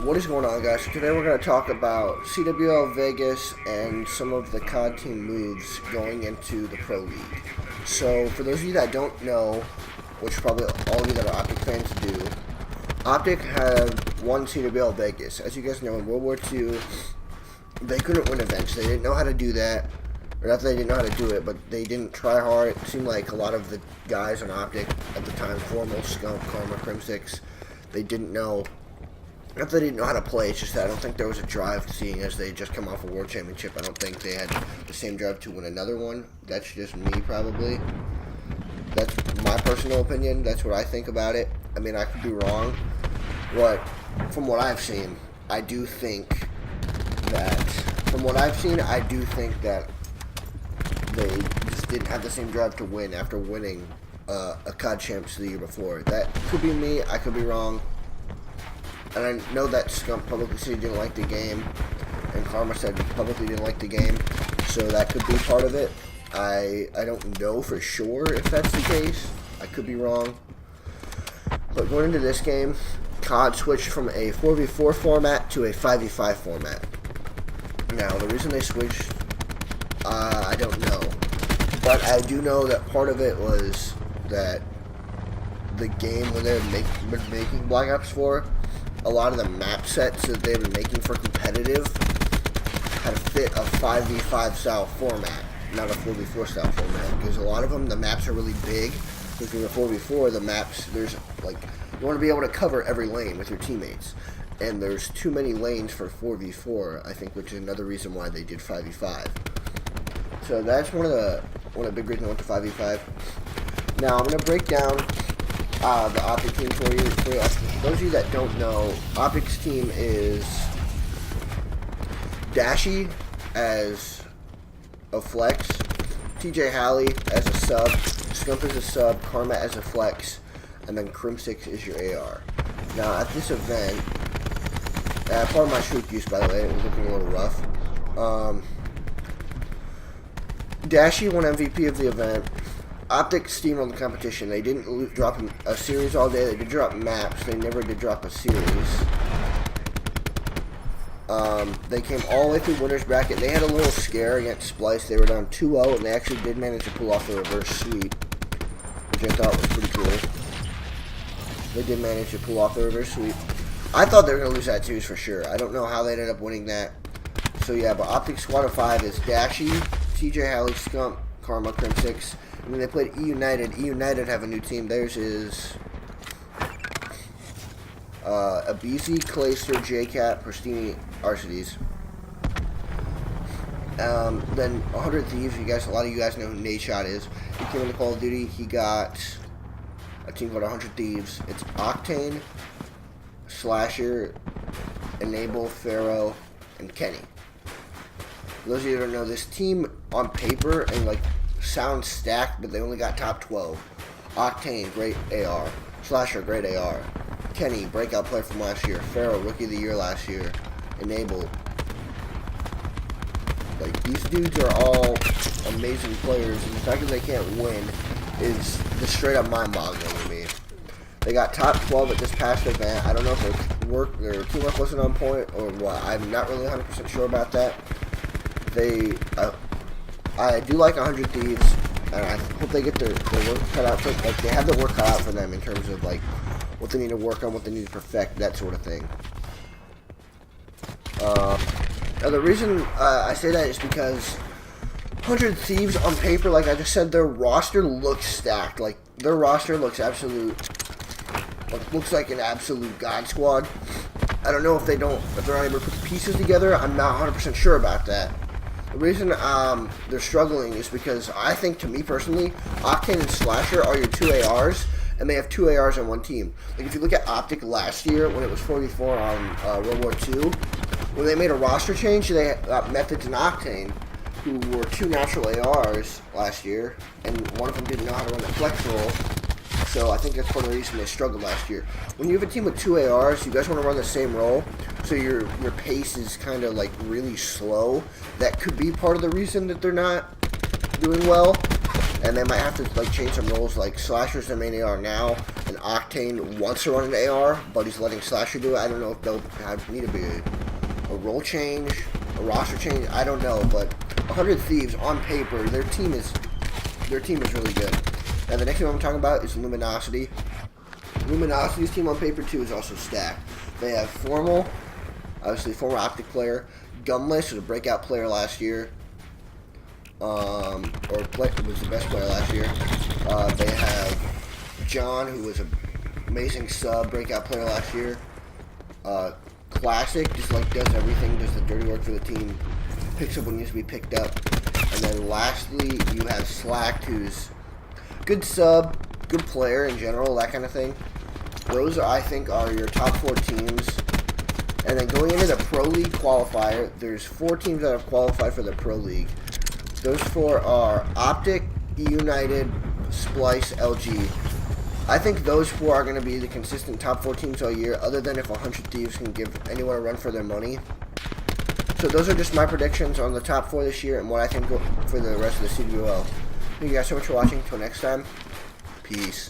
What is going on, guys? So today we're going to talk about CWL Vegas and some of the COD team moves going into the Pro League. So for those of you that don't know, which probably all of you that are Optic fans do, Optic had won CWL Vegas. As you guys know, in World War II, they couldn't win events. They didn't know how to do that. Or not that they didn't know how to do it, but they didn't try hard. It seemed like a lot of the guys on Optic at the time, Formal, Skunk, Karma, Crim6, they didn't know. Not that they didn't know how to play, it's just that I don't think there was a drive, seeing as they just come off a World Championship. I don't think they had the same drive to win another one. That's just me, probably. That's my personal opinion. That's what I think about it. I mean, I could be wrong. But from what I've seen, I do think that... they just didn't have the same drive to win after winning a COD Champs the year before. That could be me. I could be wrong. And I know that Skunk publicly said he didn't like the game, and Karma said he publicly didn't like the game, so that could be part of it. I don't know for sure if that's the case. I could be wrong. But going into this game, COD switched from a 4v4 format to a 5v5 format. Now, the reason they switched, I don't know. But I do know that part of it was that the game, when they were making Black Ops 4, a lot of the map sets that they've been making for competitive had fit a 5v5 style format, not a 4v4 style format. Because a lot of them, the maps are really big. Because in the 4v4, the maps, there's like, you want to be able to cover every lane with your teammates. And there's too many lanes for 4v4, I think, which is another reason why they did 5v5. So that's one of the big reasons I went to 5v5. Now I'm gonna break down the Optic team for you. For those of you that don't know, Optic's team is Dashy as a flex, TJ Halley as a sub, Scump as a sub, Karma as a flex, and then Crim6 is your AR. Now at this event, part of my shoot use, by the way, it was looking a little rough. Dashy won MVP of the event. Optic steamrolled the competition. They didn't drop a series all day. They did drop maps. They never did drop a series. They came all the way through winner's bracket. They had a little scare against Splice. They were down 2-0, and they actually did manage to pull off the reverse sweep, which I thought was pretty cool. They did manage to pull off the reverse sweep. I thought they were going to lose that series for sure. I don't know how they ended up winning that. So yeah, but Optic squad of 5 is Dashy, TJ Halley, Skunk, Karma, Crim6. And then they played E United. E United have a new team. Theirs is Abizi, Clayster, JCat, Pristini, Arcides. Then 100 Thieves. A lot of you guys know who Nadeshot is. He came into Call of Duty. He got a team called 100 Thieves. It's Octane, Slasher, Enable, Pharaoh, and Kenny. For those of you that don't know, this team on paper and like sounds stacked, but they only got top 12. Octane, great AR. Slasher, great AR. Kenny, breakout player from last year. Pharaoh, rookie of the year last year. Enable. Like, these dudes are all amazing players, and the fact that they can't win is just straight up mind-boggling to me. They got top 12 at this past event. I don't know if their teamwork wasn't on point or what. I'm not really 100% sure about that. I do like 100 Thieves, and I hope they get their work cut out for, like, they have the work cut out for them in terms of, like, what they need to work on, what they need to perfect, that sort of thing. Now the reason I say that is because 100 Thieves on paper, like I just said, their roster looks stacked. Like, their roster looks looks like an absolute god squad. I don't know if they're not able to put the pieces together. I'm not 100% sure about that. The reason they're struggling is because I think, to me personally, Octane and Slasher are your 2 ARs, and they have 2 ARs on one team. Like, if you look at Optic last year, when it was 4v4 on World War II, when they made a roster change, they got Methods and Octane, who were 2 natural ARs last year, and one of them didn't know how to run the flex roll. So I think that's part of the reason they struggled last year. When you have a team with 2 ARs, you guys want to run the same role, so your pace is kind of like really slow. That could be part of the reason that they're not doing well. And they might have to like change some rules, like Slasher's the main AR now, and Octane wants to run an AR, but he's letting Slasher do it. I don't know if they'll need to be a role change, a roster change. I don't know, but 100 Thieves on paper, their team is really good. And the next team I'm talking about is Luminosity. Luminosity's team on paper too is also stacked. They have Formal, obviously former Optic player, Gunless was a breakout player last year. Was the best player last year. They have John, who was an amazing sub, breakout player last year. Classic, just like does everything, does the dirty work for the team, picks up when needs to be picked up. And then lastly, you have Slacked, who's good sub, good player in general, that kind of thing. Those, I think, are your top 4 teams. And then going into the Pro League qualifier, there's 4 teams that have qualified for the Pro League. Those 4 are Optic, United, Splice, LG. I think those 4 are going to be the consistent top 4 teams all year, other than if 100 Thieves can give anyone a run for their money. So those are just my predictions on the top 4 this year and what I think for the rest of the CWL. Thank you guys so much for watching. Until next time, peace.